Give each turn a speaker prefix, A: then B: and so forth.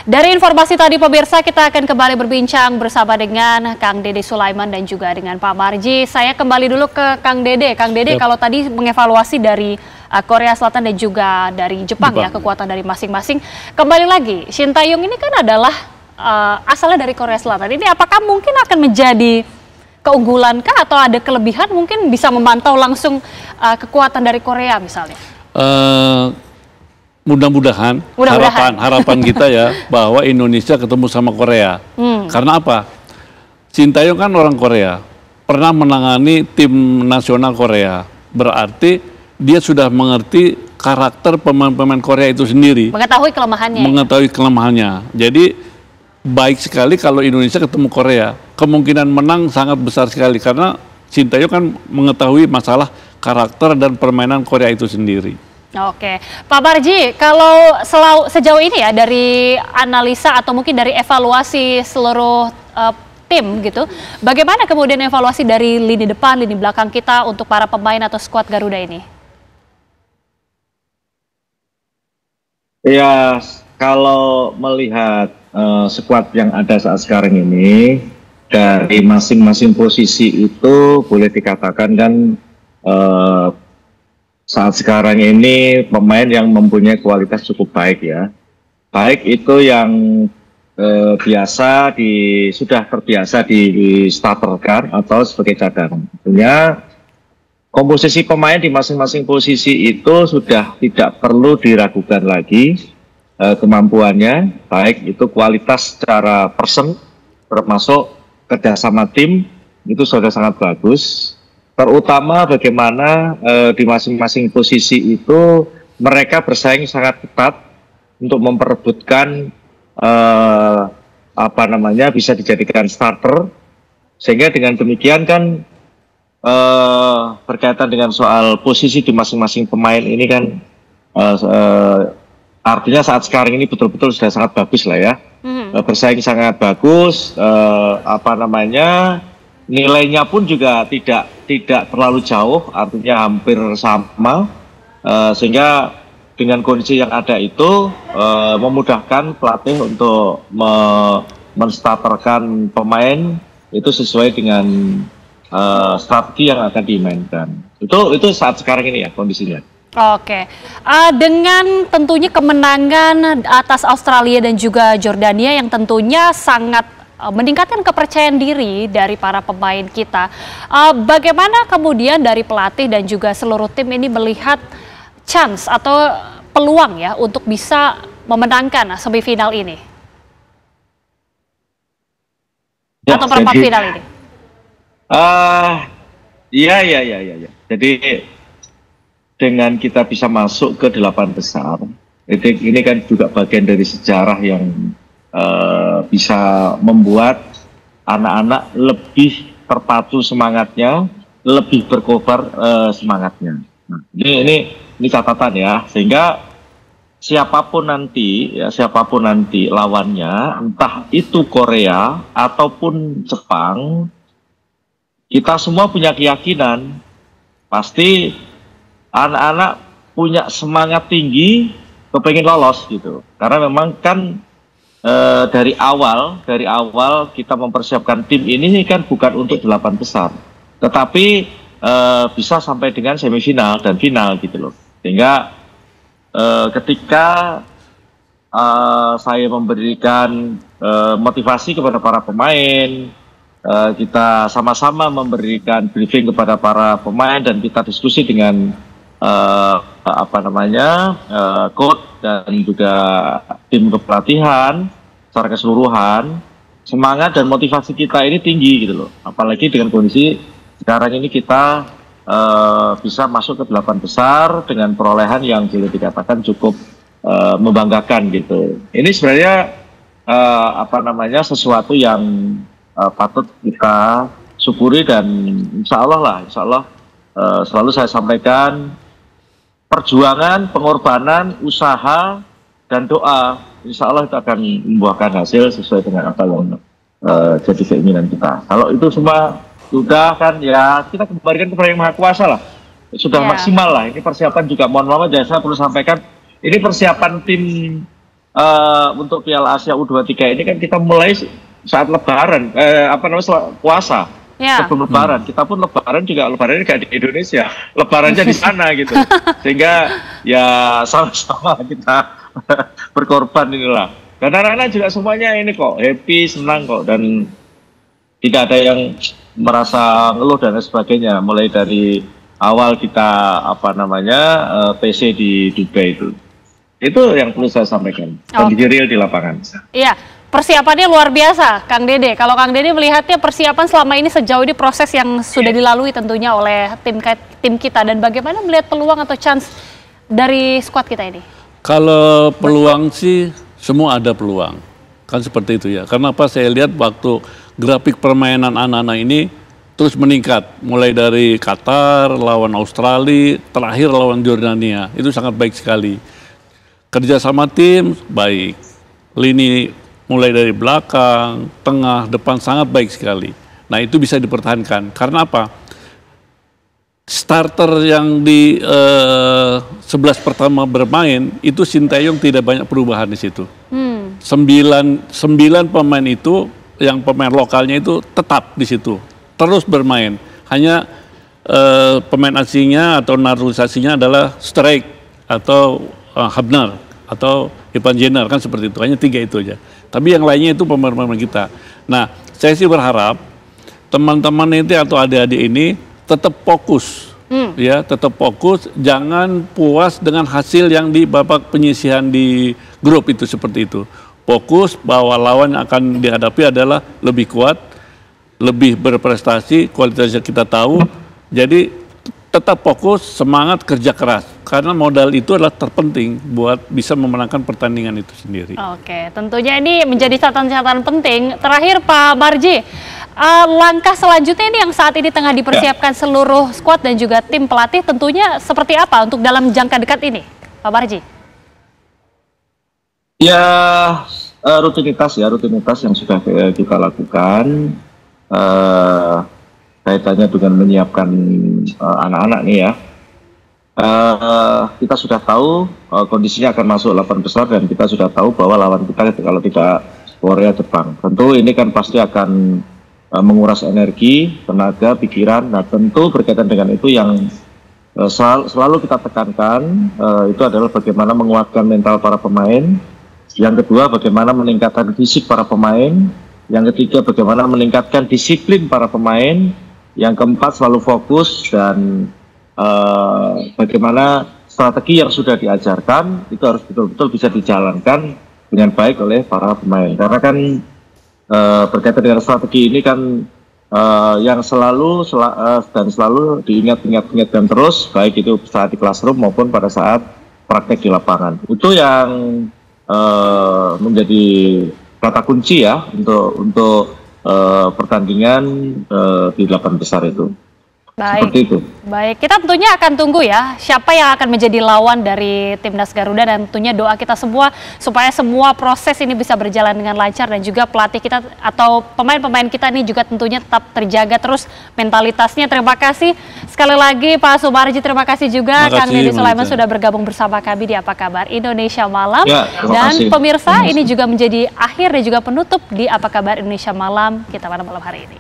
A: Dari informasi tadi pemirsa, kita akan kembali berbincang bersama dengan Kang Dede Sulaiman dan juga dengan Pak Marji. Saya kembali dulu ke Kang Dede. Kang Dede, kalau tadi mengevaluasi dari Korea Selatan dan juga dari Jepang ya, kekuatan dari masing-masing. Kembali lagi, Shin Tae-yong ini kan adalah asalnya dari Korea Selatan. Ini apakah mungkin akan menjadi keunggulan kah atau ada kelebihan, mungkin bisa memantau langsung kekuatan dari Korea misalnya?
B: Mudah-mudahan harapan kita ya bahwa Indonesia ketemu sama Korea. Karena apa? Shin Tae-yong kan orang Korea, pernah menangani tim nasional Korea. Berarti dia sudah mengerti karakter pemain-pemain Korea itu sendiri.
A: Mengetahui kelemahannya.
B: Mengetahui kelemahannya. Jadi baik sekali kalau Indonesia ketemu Korea. Kemungkinan menang sangat besar sekali karena Shin Tae-yong kan mengetahui masalah karakter dan permainan Korea itu sendiri.
A: Oke, Pak Marji, kalau sejauh ini ya dari analisa atau mungkin dari evaluasi seluruh tim gitu, bagaimana kemudian evaluasi dari lini depan, lini belakang kita untuk para pemain atau skuad Garuda ini?
C: Ya, kalau melihat skuad yang ada saat sekarang ini, dari masing-masing posisi itu boleh dikatakan kan saat sekarang ini pemain yang mempunyai kualitas cukup baik ya. Baik itu yang sudah terbiasa di starterkan atau sebagai cadangan. Tentunya komposisi pemain di masing-masing posisi itu sudah tidak perlu diragukan lagi kemampuannya, baik itu kualitas secara person, termasuk kerjasama tim itu sudah sangat bagus. Terutama bagaimana di masing-masing posisi itu mereka bersaing sangat ketat untuk memperebutkan bisa dijadikan starter, sehingga dengan demikian kan berkaitan dengan soal posisi di masing-masing pemain ini kan artinya saat sekarang ini betul-betul sudah sangat bagus lah ya, bersaing sangat bagus, nilainya pun juga tidak terlalu jauh, artinya hampir sama, sehingga dengan kondisi yang ada itu memudahkan pelatih untuk menstarterkan pemain itu sesuai dengan strategi yang akan dimainkan. Itu saat sekarang ini ya kondisinya.
A: Oke, dengan tentunya kemenangan atas Australia dan juga Jordania yang tentunya sangat meningkatkan kepercayaan diri dari para pemain kita. Bagaimana kemudian dari pelatih dan juga seluruh tim ini melihat chance atau peluang ya untuk bisa memenangkan semifinal ini? Ya, atau perempat final ini?
C: Iya. Jadi dengan kita bisa masuk ke 8 besar, ini kan juga bagian dari sejarah yang bisa membuat anak-anak lebih terpacu semangatnya, lebih berkobar semangatnya. Nah, ini catatan ya, sehingga siapapun nanti lawannya, entah itu Korea ataupun Jepang, kita semua punya keyakinan pasti anak-anak punya semangat tinggi, kepengen lolos gitu. Karena memang kan dari awal kita mempersiapkan tim ini kan bukan untuk 8 besar, tetapi bisa sampai dengan semifinal dan final gitu loh. Sehingga ketika saya memberikan motivasi kepada para pemain, kita sama-sama memberikan briefing kepada para pemain dan kita diskusi dengan coach dan juga tim kepelatihan secara keseluruhan, semangat dan motivasi kita ini tinggi gitu loh. Apalagi dengan kondisi sekarang ini kita bisa masuk ke 8 besar dengan perolehan yang boleh dikatakan cukup membanggakan gitu. Ini sebenarnya sesuatu yang patut kita syukuri, dan insya Allah selalu saya sampaikan perjuangan, pengorbanan, usaha, dan doa, insya Allah itu akan membuahkan hasil sesuai dengan apa yang jadi keinginan kita. Kalau itu semua sudah kan ya kita kembalikan kepada Yang Maha Kuasa lah. Sudah maksimal lah. Ini persiapan juga, mohon maaf saya perlu sampaikan, ini persiapan tim untuk Piala Asia U23 ini kan kita mulai saat Lebaran, puasa.
A: Ya.
C: Sebelum Lebaran, kita pun Lebaran juga Lebarannya nggak di Indonesia, Lebarannya di sana gitu, sehingga ya sama-sama kita berkorban inilah. Dan anak-anak juga semuanya ini kok happy, senang kok, dan tidak ada yang merasa ngeluh dan sebagainya. Mulai dari awal kita PC di Dubai itu yang perlu saya sampaikan. Kondisi real di lapangan.
A: Iya. Persiapannya luar biasa, Kang Dede. Kalau Kang Dede melihatnya persiapan selama ini sejauh ini proses yang sudah dilalui tentunya oleh tim kita, dan bagaimana melihat peluang atau chance dari skuad kita ini?
B: Kalau peluang sih semua ada peluang, kan seperti itu ya. Karena apa, saya lihat waktu grafik permainan anak-anak ini terus meningkat, mulai dari Qatar lawan Australia, terakhir lawan Jordania, itu sangat baik sekali. Kerja sama tim baik, lini mulai dari belakang, tengah, depan sangat baik sekali. Nah itu bisa dipertahankan. Karena apa? Starter yang di 11 pertama bermain, itu Sinteyong tidak banyak perubahan di situ. 9 pemain itu, yang pemain lokalnya itu tetap di situ. Terus bermain. Hanya pemain asingnya atau naturalisasinya adalah Strike atau Habner atau Ivan Jenner, kan seperti itu. Hanya 3 itu aja. Tapi yang lainnya itu pemain-pemain kita. Nah, saya sih berharap teman-teman ini atau adik-adik ini tetap fokus, ya, tetap fokus. Jangan puas dengan hasil yang di babak penyisihan di grup itu seperti itu. Fokus bahwa lawan yang akan dihadapi adalah lebih kuat, lebih berprestasi, kualitasnya kita tahu. Jadi tetap fokus, semangat, kerja keras. Karena modal itu adalah terpenting buat bisa memenangkan pertandingan itu sendiri.
A: Oke, tentunya ini menjadi catatan-catatan penting. Terakhir Pak Marji, langkah selanjutnya ini yang saat ini tengah dipersiapkan seluruh skuad dan juga tim pelatih tentunya seperti apa untuk dalam jangka dekat ini, Pak Marji?
C: Ya, rutinitas yang sudah kita lakukan. Kaitannya dengan menyiapkan anak-anak nih ya. Kita sudah tahu kondisinya akan masuk 8 besar, dan kita sudah tahu bahwa lawan kita kalau tidak Korea, Jepang. Tentu ini kan pasti akan menguras energi, tenaga, pikiran. Nah tentu berkaitan dengan itu yang selalu kita tekankan itu adalah bagaimana menguatkan mental para pemain. Yang kedua, bagaimana meningkatkan fisik para pemain. Yang ketiga, bagaimana meningkatkan disiplin para pemain. Yang keempat, selalu fokus, dan bagaimana strategi yang sudah diajarkan itu harus betul-betul bisa dijalankan dengan baik oleh para pemain. Karena kan berkaitan dengan strategi ini kan yang selalu diingat-ingat terus, baik itu saat di classroom maupun pada saat praktek di lapangan. Itu yang menjadi kata kunci ya untuk pertandingan di 8 besar itu.
A: Baik.
C: Seperti itu.
A: Baik, kita tentunya akan tunggu ya siapa yang akan menjadi lawan dari Timnas Garuda, dan tentunya doa kita semua supaya semua proses ini bisa berjalan dengan lancar, dan juga pelatih kita atau pemain-pemain kita ini juga tentunya tetap terjaga terus mentalitasnya. Terima kasih sekali lagi Pak Sumarji, terima kasih juga Kang Dede Sulaiman sudah bergabung bersama kami di Apa Kabar Indonesia Malam.
C: Ya,
A: dan pemirsa, ini juga menjadi akhir dan juga penutup di Apa Kabar Indonesia Malam kita pada malam hari ini.